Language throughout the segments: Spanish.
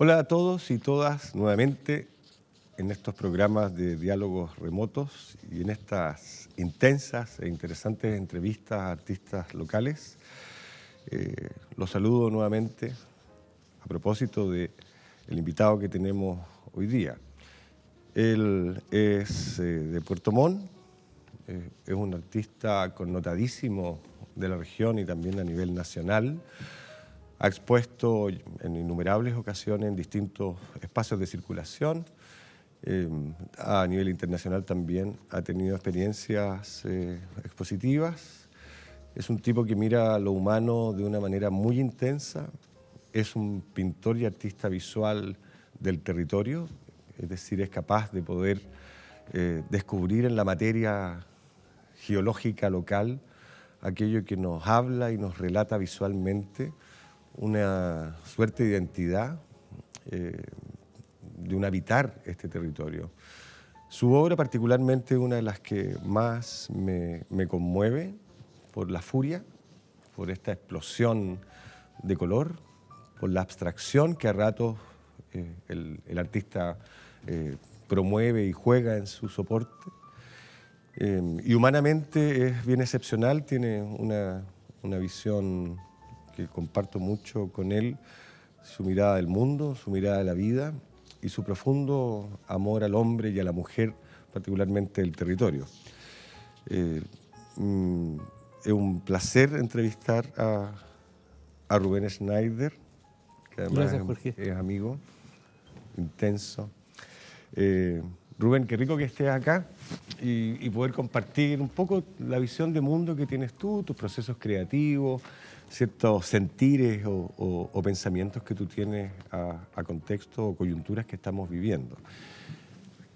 Hola a todos y todas nuevamente en estos programas de diálogos remotos y en estas intensas e interesantes entrevistas a artistas locales. Los saludo nuevamente a propósito del invitado que tenemos hoy día. Él es de Puerto Montt, es un artista connotadísimo de la región y también a nivel nacional. Ha expuesto en innumerables ocasiones en distintos espacios de circulación. A nivel internacional también ha tenido experiencias expositivas. Es un tipo que mira lo humano de una manera muy intensa. Es un pintor y artista visual del territorio, es decir, es capaz de poder descubrir en la materia geológica local aquello que nos habla y nos relata visualmente una suerte de identidad, de un habitar este territorio. Su obra particularmente es una de las que más me conmueve por la furia, por esta explosión de color, por la abstracción que a ratos el artista promueve y juega en su soporte. Y humanamente es bien excepcional, tiene una visión que comparto mucho con él, su mirada del mundo, su mirada de la vida y su profundo amor al hombre y a la mujer, particularmente del territorio. Es un placer entrevistar a Rubén Schneider, que además Gracias, Jorge. es amigo, intenso. Rubén, qué rico que estés acá y poder compartir un poco la visión de mundo que tienes tú, tus procesos creativos, ciertos sentires o pensamientos que tú tienes a contexto o coyunturas que estamos viviendo.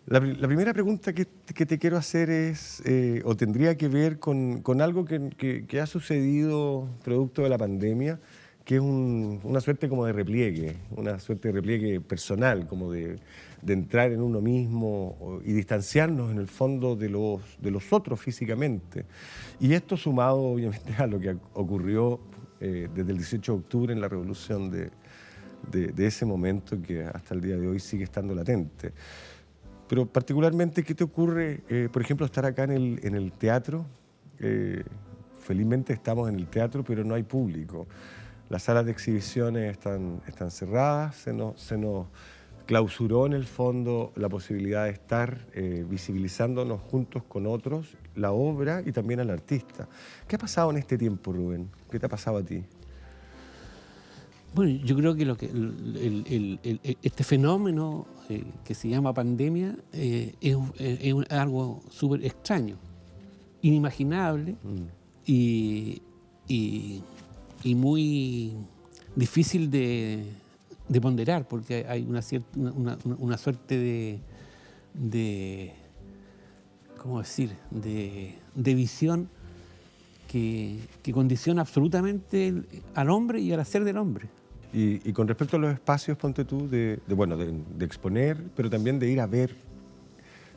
La primera pregunta que te quiero hacer es, o tendría que ver con algo que ha sucedido producto de la pandemia, que es una suerte como de repliegue, una suerte de repliegue personal, como de entrar en uno mismo y distanciarnos en el fondo de los otros físicamente. Y esto sumado obviamente a lo que ocurrió desde el 18 de octubre en la revolución de ese momento que hasta el día de hoy sigue estando latente. Pero particularmente, ¿qué te ocurre, por ejemplo, estar acá en el teatro? Felizmente estamos en el teatro, pero no hay público. Las salas de exhibiciones están cerradas, se nos clausuró en el fondo la posibilidad de estar visibilizándonos juntos con otros, la obra y también al artista. ¿Qué ha pasado en este tiempo, Rubén? ¿Qué te ha pasado a ti? Bueno, yo creo que este fenómeno que se llama pandemia es algo súper extraño, inimaginable y muy difícil de ponderar, porque hay una suerte de ¿cómo decir?, de visión que condiciona absolutamente al hombre y al hacer del hombre. Y con respecto a los espacios, ponte tú, de exponer, pero también de ir a ver,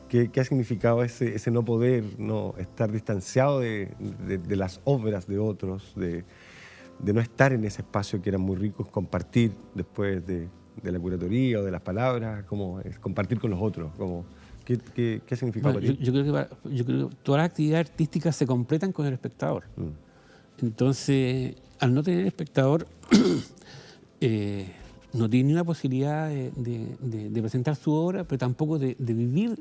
¿qué ha significado ese no poder, no estar distanciado de las obras de otros, de no estar en ese espacio que eran muy ricos, compartir después de la curatoría o de las palabras, como es compartir con los otros? ¿Qué ha significado para ti? Yo creo que todas las actividades artísticas se completan con el espectador. Entonces, al no tener espectador, no tiene ni una posibilidad de presentar su obra, pero tampoco de vivir,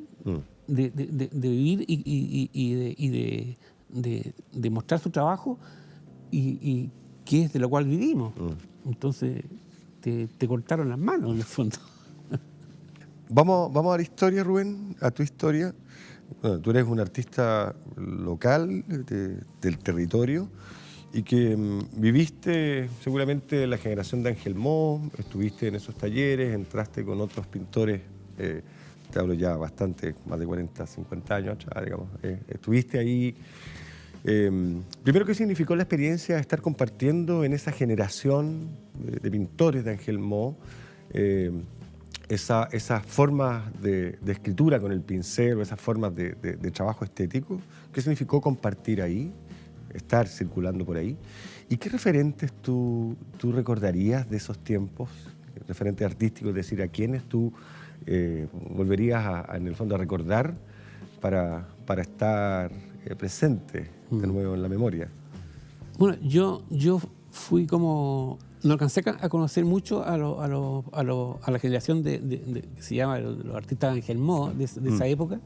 de vivir y de mostrar su trabajo y que es de lo cual vivimos. Entonces, te cortaron las manos, en el fondo. Vamos a la historia, Rubén, a tu historia. Bueno, tú eres un artista local del territorio y que viviste seguramente la generación de Ángel Mo, estuviste en esos talleres, entraste con otros pintores, te hablo ya bastante, más de 40, 50 años atrás, digamos. Estuviste ahí. Primero, ¿qué significó la experiencia de estar compartiendo en esa generación de pintores de Ángel Mo? Esas formas de escritura con el pincel o esas formas de trabajo estético. ¿Qué significó compartir ahí, estar circulando por ahí? ¿Y qué referentes tú recordarías de esos tiempos referentes artísticos, es decir, a quiénes tú volverías en el fondo a recordar para estar presente de nuevo en la memoria. Bueno, yo fui como... No alcancé a conocer mucho a la generación que se llama los artistas Ángel Mo de esa época,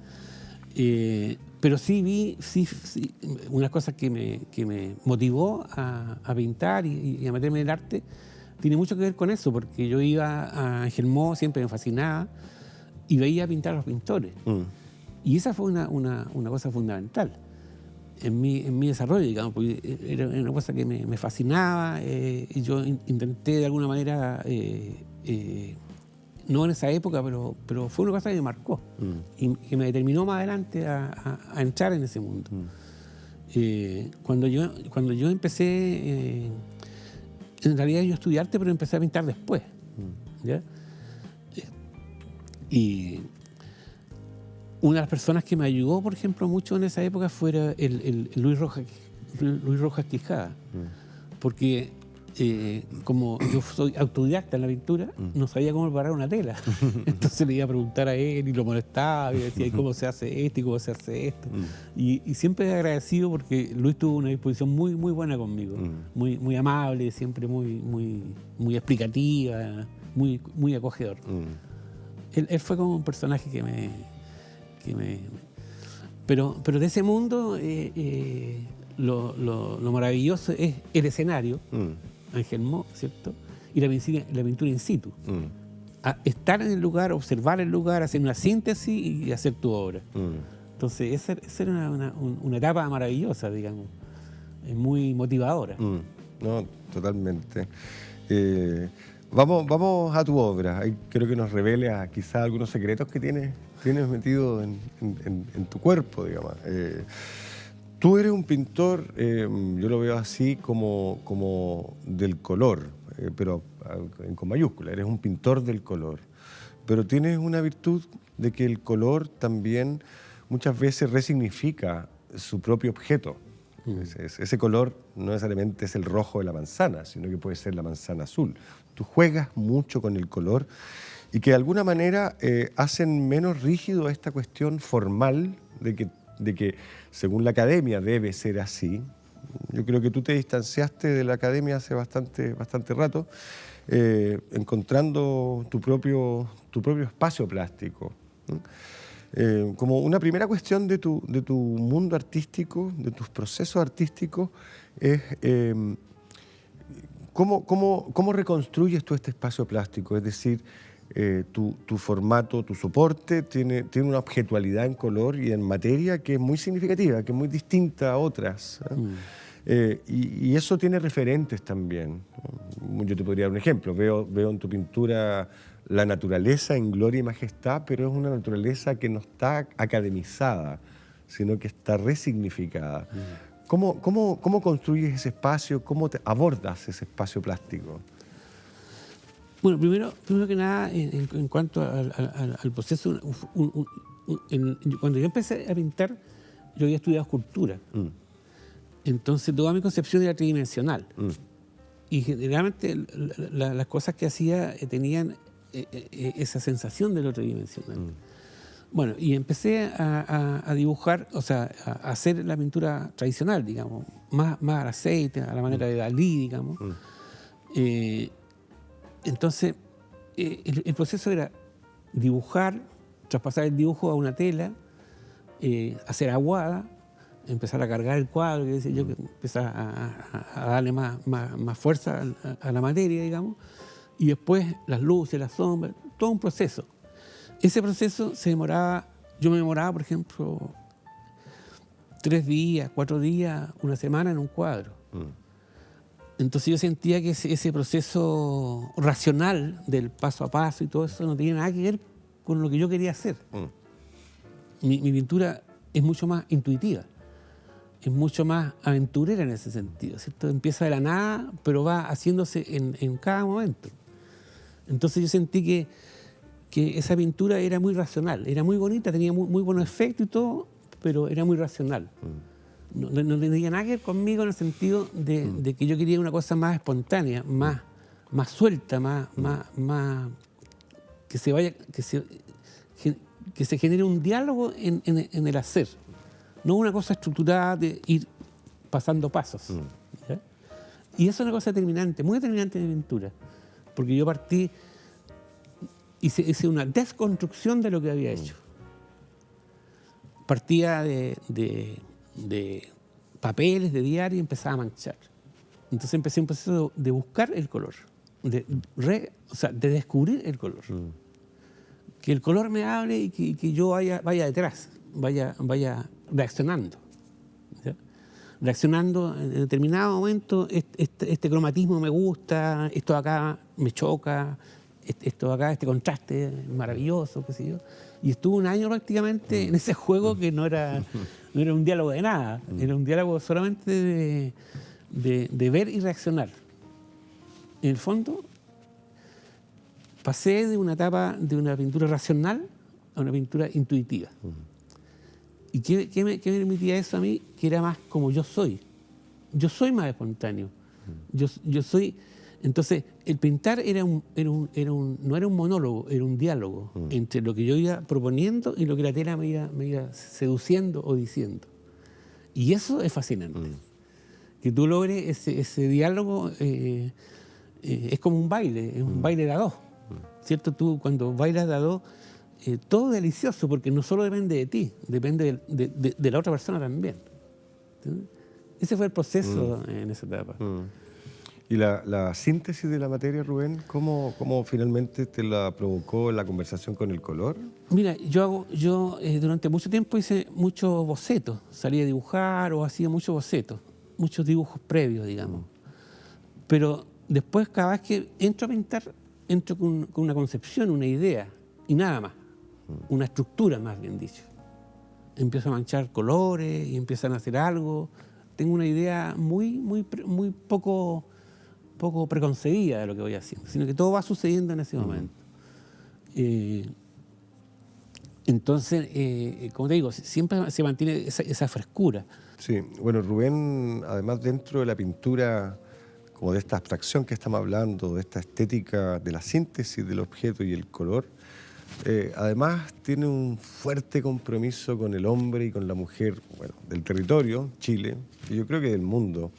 pero sí vi unas cosas que me motivó a pintar y a meterme en el arte. Tiene mucho que ver con eso, porque yo iba a Ángel Mo, siempre me fascinaba, y veía pintar a los pintores. Y esa fue una cosa fundamental en mi desarrollo, digamos, porque era una cosa que me fascinaba, y yo intenté de alguna manera, no en esa época, pero fue una cosa que me marcó y que me determinó más adelante a entrar en ese mundo. Cuando yo empecé, en realidad yo estudié arte, pero empecé a pintar después, ¿ya? Y una de las personas que me ayudó, por ejemplo, mucho en esa época fue el Luis Rojas Quijada, porque como yo soy autodidacta en la pintura, no sabía cómo preparar una tela. Entonces le iba a preguntar a él y lo molestaba y decía, ¿cómo se hace esto y cómo se hace esto? Y siempre agradecido porque Luis tuvo una disposición muy, muy buena conmigo, muy, muy amable, siempre muy explicativa, muy acogedor. Él fue como un personaje pero de ese mundo lo maravilloso es el escenario, Ángel Mo, ¿cierto? Y la pintura in situ. Estar en el lugar, observar el lugar, hacer una síntesis y hacer tu obra. Entonces esa era una etapa maravillosa, digamos, muy motivadora. No, totalmente. Vamos a tu obra. Ahí creo que nos revela quizás algunos secretos que tienes metido en tu cuerpo, digamos. Tú eres un pintor, yo lo veo así como del color, pero con mayúscula. Eres un pintor del color. Pero tienes una virtud de que el color también muchas veces resignifica su propio objeto. Ese color no necesariamente es el rojo de la manzana, sino que puede ser la manzana azul. Tú juegas mucho con el color y que de alguna manera hacen menos rígido esta cuestión formal de que según la academia debe ser así. Yo creo que tú te distanciaste de la academia hace bastante rato, encontrando tu propio espacio plástico, ¿no? Como una primera cuestión de tu mundo artístico, de tus procesos artísticos, es ¿cómo reconstruyes tú este espacio plástico? Es decir, tu formato, tu soporte tiene una objetualidad en color y en materia que es muy significativa, que es muy distinta a otras, ¿eh? Y eso tiene referentes también. Yo te podría dar un ejemplo. Veo en tu pintura la naturaleza en gloria y majestad, pero es una naturaleza que no está academizada, sino que está resignificada. ¿Cómo construyes ese espacio? ¿Cómo abordas ese espacio plástico? Bueno, primero que nada, en cuanto al proceso, cuando yo empecé a pintar, yo había estudiado escultura. Entonces, toda mi concepción era tridimensional. Y generalmente las cosas que hacía tenían esa sensación de lo tridimensional. Bueno, y empecé a dibujar, o sea, a hacer la pintura tradicional, digamos, más al aceite, a la manera de Dalí, digamos. Entonces, el proceso era dibujar, traspasar el dibujo a una tela, hacer aguada, empezar a cargar el cuadro, que decía yo, empezar a darle más fuerza a la materia, digamos, y después las luces, las sombras, todo un proceso. Ese proceso yo me demoraba, por ejemplo, 3 días, 4 días, una semana en un cuadro. Entonces yo sentía que ese proceso racional del paso a paso y todo eso no tenía nada que ver con lo que yo quería hacer. Mi pintura es mucho más intuitiva, es mucho más aventurera en ese sentido, ¿cierto? Empieza de la nada, pero va haciéndose en cada momento. Entonces yo sentí que esa pintura era muy racional, era muy bonita, tenía muy buenos efectos y todo, pero era muy racional. No tenía nada que ver conmigo en el sentido de que yo quería una cosa más espontánea, más más suelta, más que se vaya, que se genere un diálogo en el hacer, no una cosa estructurada de ir pasando pasos. ¿Ya? Y eso es una cosa determinante, muy determinante en mi pintura, porque yo partí, hice una desconstrucción de lo que había hecho. Partía de papeles, de diario, y empezaba a manchar. Entonces empecé un proceso de buscar el color, de descubrir el color. Que el color me hable y que yo vaya detrás, vaya reaccionando. ¿Ya? Reaccionando en determinado momento, este cromatismo me gusta, esto de acá me choca, esto de acá, este contraste maravilloso, qué sé yo. Y estuve un año prácticamente en ese juego que no era un diálogo de nada, era un diálogo solamente de ver y reaccionar. En el fondo, pasé de una etapa de una pintura racional a una pintura intuitiva. ¿Y qué me permitía eso a mí? Que era más como yo soy. Yo soy más espontáneo. Yo soy... Entonces, el pintar no era un monólogo, era un diálogo entre lo que yo iba proponiendo y lo que la tela me iba seduciendo o diciendo. Y eso es fascinante. Que tú logres ese diálogo es como un baile, es un baile de a dos. ¿Cierto? Tú cuando bailas de a dos, todo es delicioso porque no solo depende de ti, depende de la otra persona también. ¿Entiendes? Ese fue el proceso en esa etapa. ¿Y la síntesis de la materia, Rubén, cómo finalmente te la provocó la conversación con el color? Mira, yo durante mucho tiempo hice muchos bocetos, salía a dibujar o hacía muchos bocetos, muchos dibujos previos, digamos. Pero después, cada vez que entro a pintar, entro con una concepción, una idea y nada más, una estructura más bien dicho. Empiezo a manchar colores y empiezan a hacer algo. Tengo una idea muy poco preconcebida de lo que voy haciendo, sino que todo va sucediendo en ese momento. Entonces, como te digo, siempre se mantiene esa frescura. Sí, bueno, Rubén, además dentro de la pintura, como de esta abstracción que estamos hablando, de esta estética de la síntesis del objeto y el color, además tiene un fuerte compromiso con el hombre y con la mujer, bueno, del territorio, Chile, y yo creo que del mundo.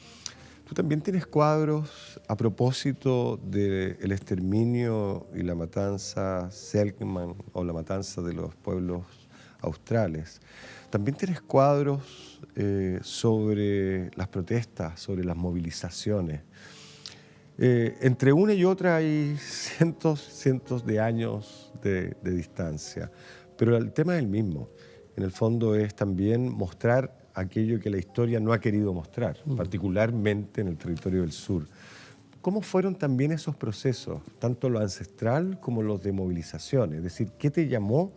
Tú también tienes cuadros a propósito del exterminio y la matanza Selknam o la matanza de los pueblos australes. También tienes cuadros sobre las protestas, sobre las movilizaciones. Entre una y otra hay cientos de años de distancia, pero el tema es el mismo. En el fondo es también mostrar aquello que la historia no ha querido mostrar, particularmente en el territorio del sur. ¿Cómo fueron también esos procesos, tanto lo ancestral como los de movilización? Es decir, ¿qué te llamó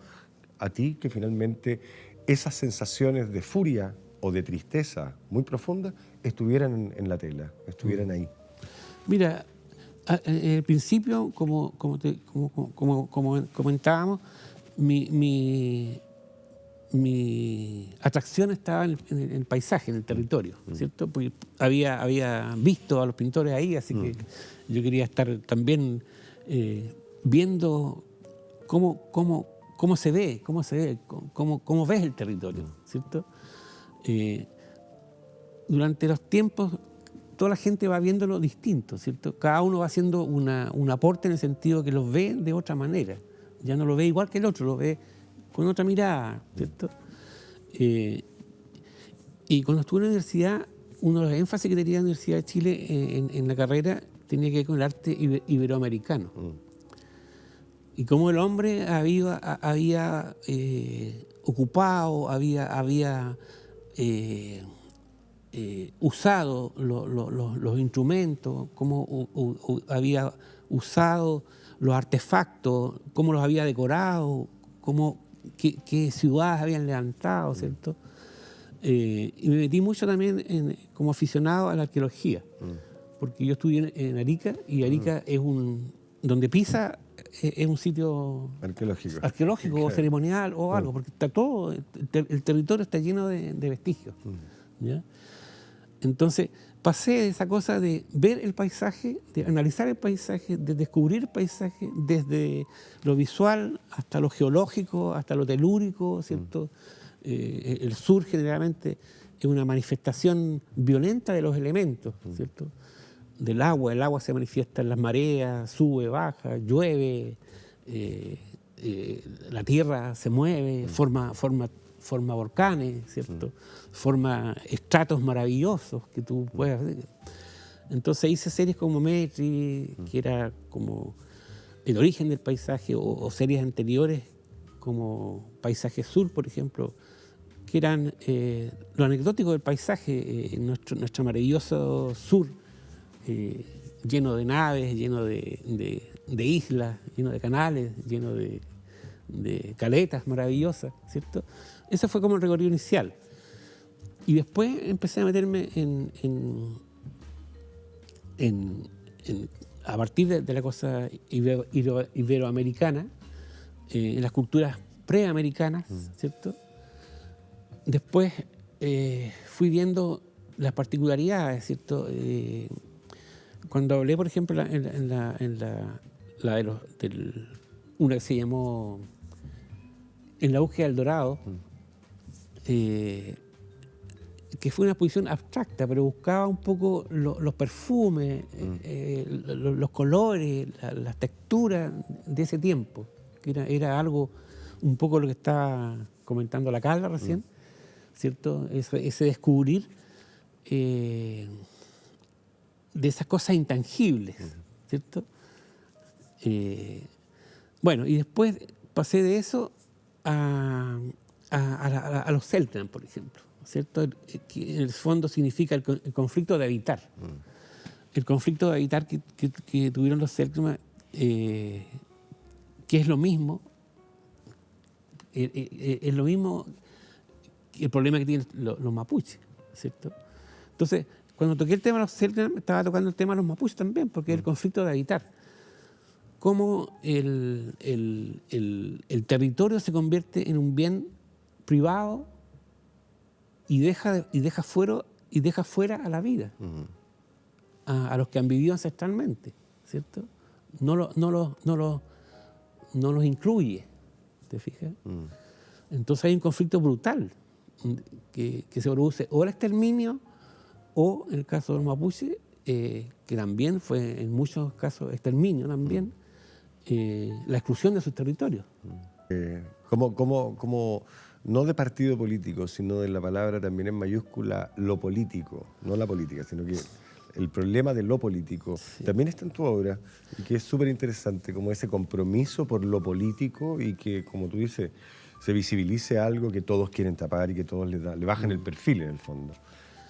a ti que finalmente esas sensaciones de furia o de tristeza muy profunda estuvieran en la tela, estuvieran ahí? Mira, al principio, como comentábamos, mi atracción estaba en el paisaje, en el territorio, ¿cierto? Porque había visto a los pintores ahí, así que yo quería estar también viendo cómo se ve, cómo ves el territorio, ¿cierto? Durante los tiempos, toda la gente va viéndolo distinto, ¿cierto? Cada uno va haciendo un aporte en el sentido que los ve de otra manera. Ya no lo ve igual que el otro, lo ve con otra mirada, ¿cierto? Y cuando estuve en la universidad, uno de los énfasis que tenía la Universidad de Chile en la carrera tenía que ver con el arte iberoamericano. Y cómo el hombre había ocupado, había usado los instrumentos, cómo había usado los artefactos, cómo los había decorado, qué ciudades habían levantado, ¿cierto? Y me metí mucho también como aficionado a la arqueología, porque yo estudié en Arica, y Arica es donde Pisa es un sitio arqueológico o ceremonial o algo, porque está todo, el territorio está lleno de vestigios. ¿Ya? Entonces pasé de esa cosa de ver el paisaje, de analizar el paisaje, de descubrir el paisaje desde lo visual hasta lo geológico, hasta lo telúrico, ¿cierto? El sur generalmente es una manifestación violenta de los elementos, ¿cierto? Del agua. El agua se manifiesta en las mareas, sube, baja, llueve, la tierra se mueve, forma volcanes, ¿cierto? Forma estratos maravillosos que tú puedes ver. Entonces hice series como Metri, que era como el origen del paisaje, o series anteriores como Paisaje Sur, por ejemplo, que eran lo anecdótico del paisaje, nuestro maravilloso sur, lleno de naves, lleno de islas, lleno de canales, lleno de caletas maravillosas, ¿cierto? Ese fue como el recorrido inicial. Y después empecé a meterme a partir de la cosa iberoamericana, en las culturas preamericanas, ¿cierto? Después fui viendo las particularidades, ¿cierto? Cuando hablé, por ejemplo, una que se llamó En la búsqueda del Dorado, que fue una exposición abstracta, pero buscaba un poco los perfumes, los colores, las texturas de ese tiempo, que era algo un poco lo que estaba comentando la Carla recién, ¿cierto? Ese descubrir de esas cosas intangibles, ¿cierto? Bueno, y después pasé de eso a los Selknam, por ejemplo, ¿cierto? Que en el fondo significa el conflicto de habitar. El conflicto de habitar que tuvieron los Selknam, que es lo mismo, es lo mismo que el problema que tienen los mapuches, ¿cierto? Entonces, cuando toqué el tema de los Selknam, estaba tocando el tema de los mapuches también, porque es el conflicto de habitar. Cómo el territorio se convierte en un bien privado y deja fuera a la vida, a los que han vivido ancestralmente, ¿cierto? No los incluye, ¿te fijas? Entonces hay un conflicto brutal que se produce o el exterminio o, en el caso de los mapuches, que también fue en muchos casos exterminio también, la exclusión de sus territorios. Como no de partido político, sino de la palabra también en mayúscula, lo político, no la política, sino que el problema de lo político también está en tu obra, y que es súper interesante, como ese compromiso por lo político y que, como tú dices, se visibilice algo que todos quieren tapar y que todos le bajan el perfil en el fondo.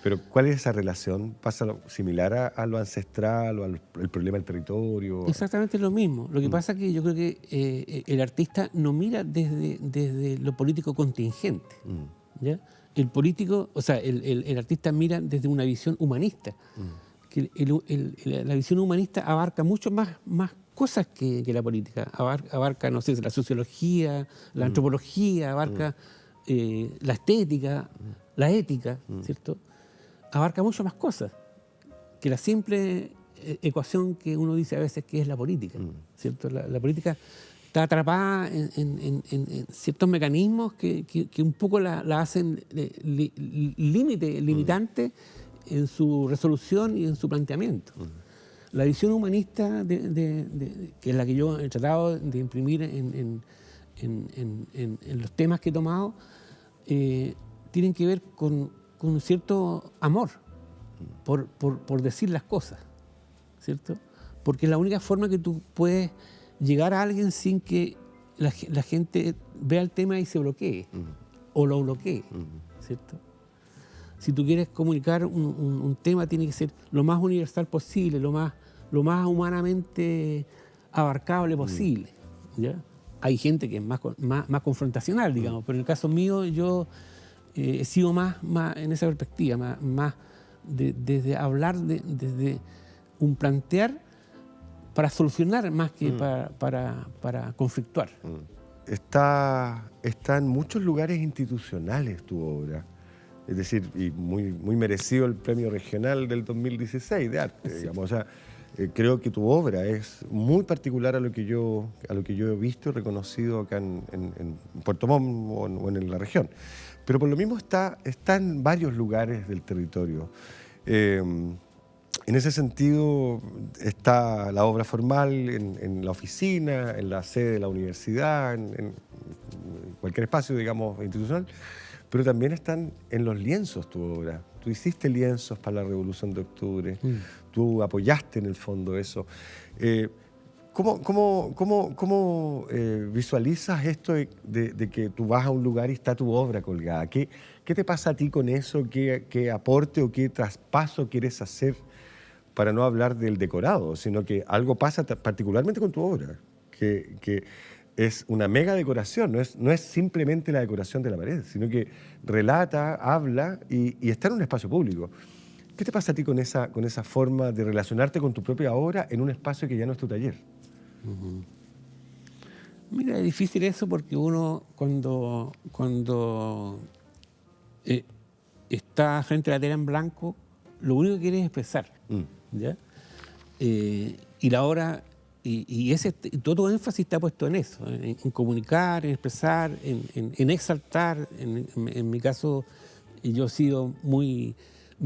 Pero ¿cuál es esa relación? ¿Pasa similar a lo ancestral o al problema del territorio? Exactamente lo mismo. Lo que pasa es que yo creo que el artista no mira desde lo político contingente. ¿Ya? El político, o sea, el artista mira desde una visión humanista. Que la visión humanista abarca mucho más cosas que la política. Abarca, no sé, la sociología, la antropología, abarca la estética, la ética, ¿cierto? Abarca mucho más cosas que la simple ecuación que uno dice a veces que es la política, ¿cierto? La política está atrapada en ciertos mecanismos que un poco la hacen limitante en su resolución y en su planteamiento. La visión humanista, que es la que yo he tratado de imprimir en los temas que he tomado, tienen que ver con un cierto amor por decir las cosas, ¿cierto? Porque es la única forma que tú puedes llegar a alguien sin que la gente vea el tema y se bloquee, o lo bloquee, ¿cierto? Si tú quieres comunicar un tema, tiene que ser lo más universal posible, lo más humanamente abarcable posible, ¿ya? Hay gente que es más confrontacional, digamos, pero en el caso mío yo he sido más en esa perspectiva, más desde hablar, desde un plantear para solucionar más que para conflictuar. Está en muchos lugares institucionales tu obra. Es decir, y muy merecido el premio regional del 2016 de arte, digamos. O sea, creo que tu obra es muy particular a lo que yo he visto y reconocido acá en Puerto Montt o en la región. Pero por lo mismo está en varios lugares del territorio. En ese sentido está la obra formal en la oficina, en la sede de la universidad, en cualquier espacio, digamos, institucional, pero también están en los lienzos tu obra. Tú hiciste lienzos para la Revolución de Octubre, tú apoyaste en el fondo eso. ¿Cómo visualizas esto de que tú vas a un lugar y está tu obra colgada? ¿Qué te pasa a ti con eso? ¿Qué aporte o qué traspaso quieres hacer? Para no hablar del decorado, sino que algo pasa particularmente con tu obra, que es una mega decoración, no es simplemente la decoración de la pared, sino que relata, habla y está en un espacio público. ¿Qué te pasa a ti con esa forma de relacionarte con tu propia obra en un espacio que ya no es tu taller? Mira, es difícil eso porque uno cuando está frente a la tela en blanco, lo único que quiere es expresar. ¿Ya? Y la obra, todo énfasis está puesto en eso, en comunicar, en expresar, en exaltar. En mi caso, yo he sido mi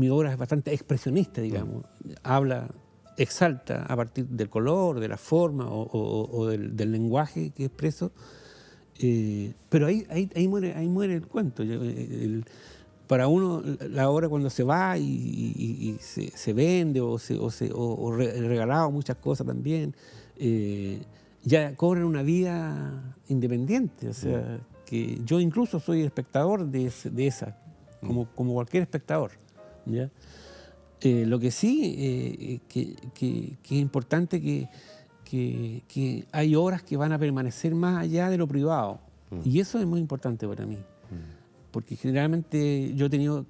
obra es bastante expresionista, digamos. Habla, exalta a partir del color, de la forma o del lenguaje que expreso. Pero ahí muere el cuento. Para uno, la obra cuando se va y se vende o regalado muchas cosas también, ya cobran una vida independiente. O sea, que yo incluso soy espectador de esa, como cualquier espectador. ¿Ya? Lo que sí, que es importante que hay obras que van a permanecer más allá de lo privado. Y eso es muy importante para mí. Porque generalmente yo he tenido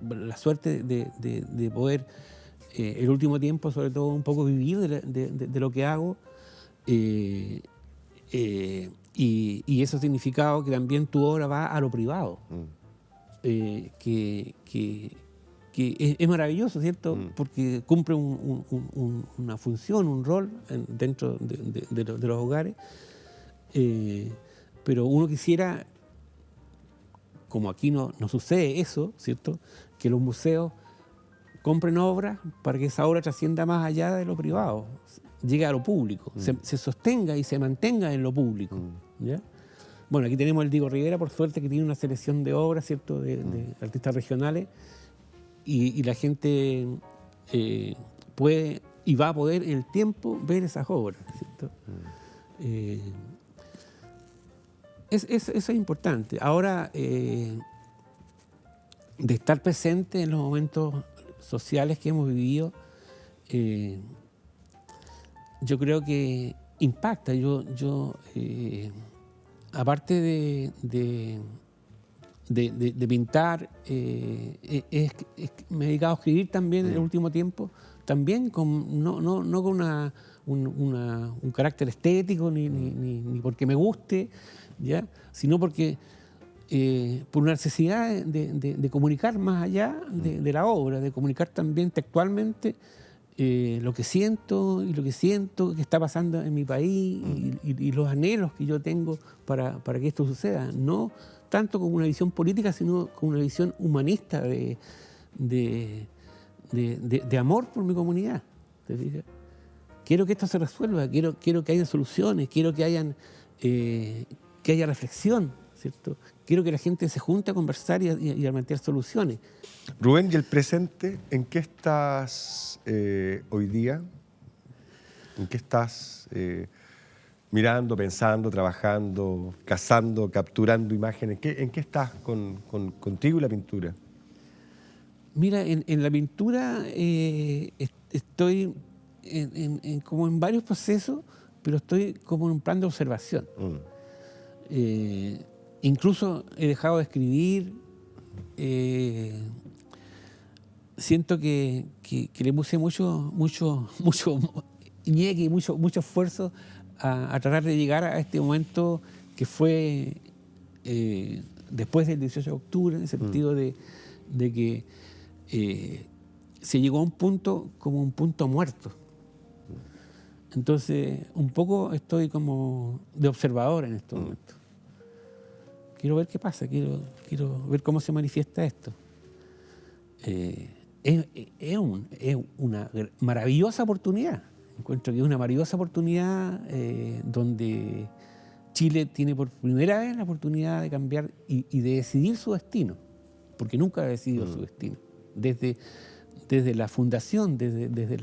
la suerte de poder, el último tiempo, sobre todo, un poco vivir de lo que hago. Y eso ha significado que también tu obra va a lo privado. Que es maravilloso, ¿cierto? Porque cumple una función, un rol dentro de los hogares. Pero uno quisiera, como aquí no sucede eso, ¿cierto?, que los museos compren obras para que esa obra trascienda más allá de lo privado, llegue a lo público, se sostenga y se mantenga en lo público. ¿Ya? Bueno, aquí tenemos el Diego Rivera, por suerte, que tiene una selección de obras, ¿cierto?, de artistas regionales, y la gente puede y va a poder en el tiempo ver esas obras, ¿cierto? Eso es importante. Ahora, de estar presente en los momentos sociales que hemos vivido, yo creo que impacta. Aparte de pintar, me he dedicado a escribir también en el último tiempo, también no con un carácter estético ni porque me guste, ¿ya?, sino porque por una necesidad de comunicar más allá de la obra, de comunicar también textualmente lo que siento que está pasando en mi país y los anhelos que yo tengo para que esto suceda, no tanto con una visión política, sino con una visión humanista de amor por mi comunidad. ¿Te fijas? Quiero que esto se resuelva, quiero que haya soluciones, quiero que haya reflexión, ¿cierto? Quiero que la gente se junte a conversar y a plantear soluciones. Rubén, ¿y el presente? ¿En qué estás hoy día? ¿En qué estás mirando, pensando, trabajando, cazando, capturando imágenes? ¿En qué estás contigo y la pintura? Mira, en la pintura estoy como en varios procesos, pero estoy como en un plan de observación. Incluso he dejado de escribir. Siento que le puse mucho ñeque y mucho esfuerzo a tratar de llegar a este momento que fue después del 18 de octubre, en el sentido de que se llegó a un punto como un punto muerto. Entonces, un poco estoy como de observador en estos momentos. Quiero ver qué pasa, quiero ver cómo se manifiesta esto. Es una maravillosa oportunidad. Encuentro que es una maravillosa oportunidad donde Chile tiene por primera vez la oportunidad de cambiar y de decidir su destino, porque nunca ha decidido su destino. Desde la fundación, desde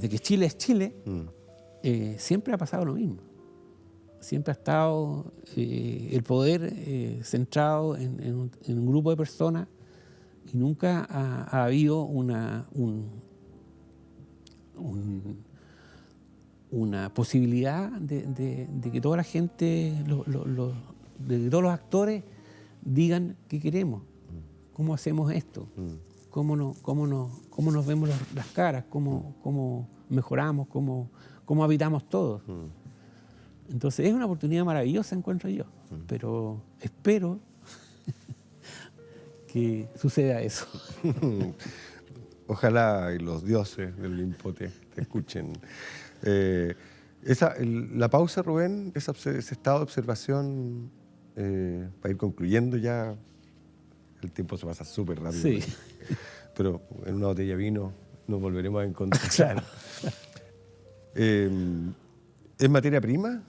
que Chile es Chile, siempre ha pasado lo mismo. Siempre ha estado el poder centrado en un grupo de personas y nunca ha habido una posibilidad de que toda la gente, de que todos los actores digan qué queremos, cómo hacemos esto, cómo nos vemos las caras, cómo mejoramos, cómo habitamos todos. Entonces es una oportunidad maravillosa, encuentro yo, pero espero que suceda eso. Ojalá y los dioses del Olimpo te escuchen. La pausa, Rubén, ese estado de observación, para ir concluyendo ya, el tiempo se pasa súper rápido. Sí. Pero en una botella de vino nos volveremos a encontrar. Claro. ¿Es materia prima?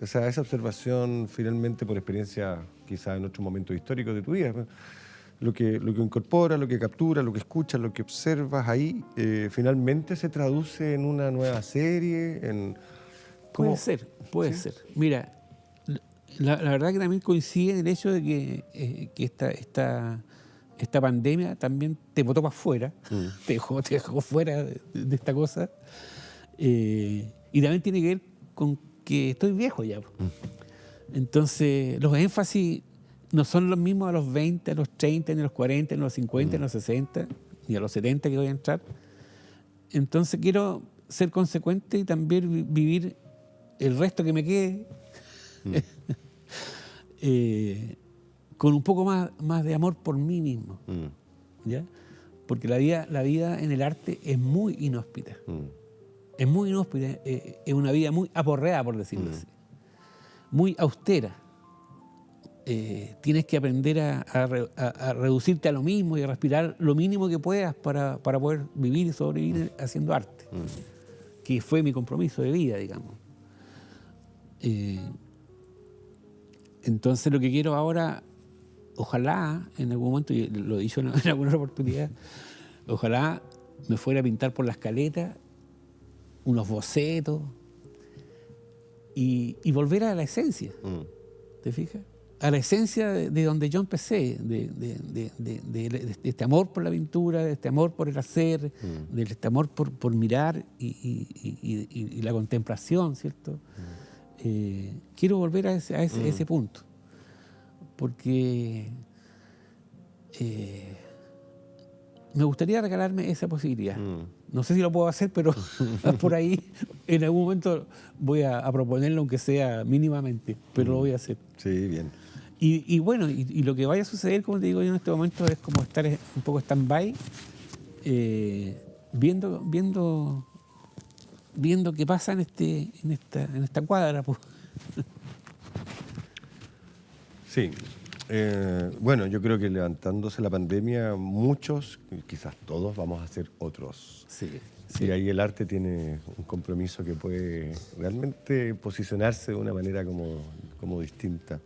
O sea, esa observación finalmente por experiencia quizás en otros momentos históricos de tu vida, lo que incorpora, lo que captura, lo que escuchas, lo que observas ahí, finalmente se traduce en una nueva serie. Puede ser. Mira, la verdad que también coincide en el hecho de que esta pandemia también te botó para afuera, te dejó fuera de esta cosa, y también tiene que ver con que estoy viejo ya. Entonces, los énfasis no son los mismos a los 20, a los 30, ni a los 40, ni a los 50, ni a los 60, ni a los 70 que voy a entrar. Entonces, quiero ser consecuente y también vivir el resto que me quede con un poco más de amor por mí mismo. ¿Ya? Porque la vida en el arte es muy inhóspita. Es muy inhóspita, es una vida muy aporreada, por decirlo así. Muy austera. Tienes que aprender a reducirte a lo mismo y a respirar lo mínimo que puedas para poder vivir y sobrevivir haciendo arte, que fue mi compromiso de vida, digamos. Entonces lo que quiero ahora, ojalá en algún momento, y lo he dicho en alguna oportunidad, ojalá me fuera a pintar por las caletas unos bocetos y volver a la esencia. ¿Te fijas? A la esencia de donde yo empecé, de este amor por la pintura, de este amor por el hacer, de este amor por mirar y la contemplación, ¿cierto? Quiero volver a ese punto, porque me gustaría regalarme esa posibilidad. No sé si lo puedo hacer, pero por ahí en algún momento voy a proponerlo, aunque sea mínimamente, pero lo voy a hacer. Sí, bien. Y bueno, y lo que vaya a suceder, como te digo yo en este momento, es como estar un poco stand-by, viendo qué pasa en esta cuadra. Pues. Sí. Bueno, yo creo que levantándose la pandemia, muchos, quizás todos, vamos a hacer otros. Sí. Y ahí el arte tiene un compromiso que puede realmente posicionarse de una manera como distinta.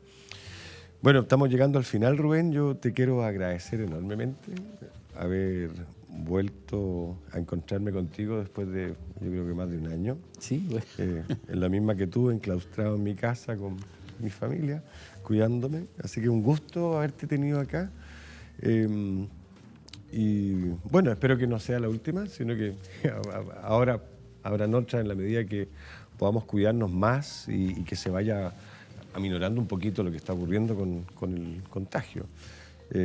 Bueno, estamos llegando al final, Rubén. Yo te quiero agradecer enormemente haber vuelto a encontrarme contigo después de, yo creo que más de un año. Sí, bueno. En la misma que tú, enclaustrado en mi casa con mi familia, cuidándome. Así que un gusto haberte tenido acá. Y bueno, espero que no sea la última, sino que ahora habrán otras en la medida que podamos cuidarnos más y que se vaya aminorando un poquito lo que está ocurriendo con el contagio.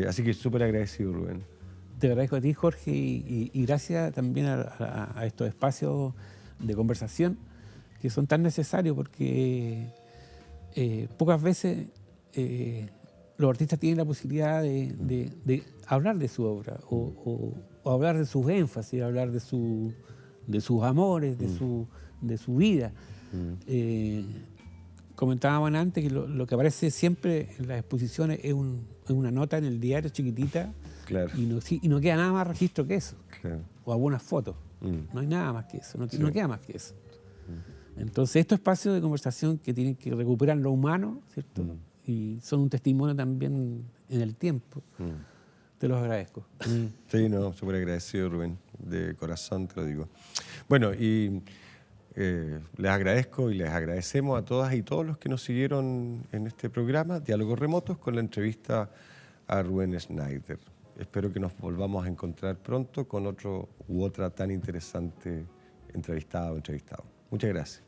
Así que súper agradecido, Rubén. Te agradezco a ti, Jorge, y gracias también a estos espacios de conversación que son tan necesarios porque pocas veces los artistas tienen la posibilidad de hablar de su obra o hablar de sus énfasis, hablar de sus amores, de su vida. Comentábamos antes que lo que aparece siempre en las exposiciones es una nota en el diario chiquitita. Claro. Y no queda nada más registro que eso. Claro. O algunas fotos. No hay nada más que eso. No Sí. queda más que eso. Entonces, estos espacios de conversación que tienen que recuperar lo humano, ¿cierto? Y son un testimonio también en el tiempo. Te los agradezco. Sí, no, súper agradecido, Rubén, de corazón te lo digo. Bueno, y les agradezco y les agradecemos a todas y todos los que nos siguieron en este programa, Diálogos Remotos, con la entrevista a Rubén Schneider. Espero que nos volvamos a encontrar pronto con otro u otra tan interesante entrevistado o entrevistado. Muchas gracias.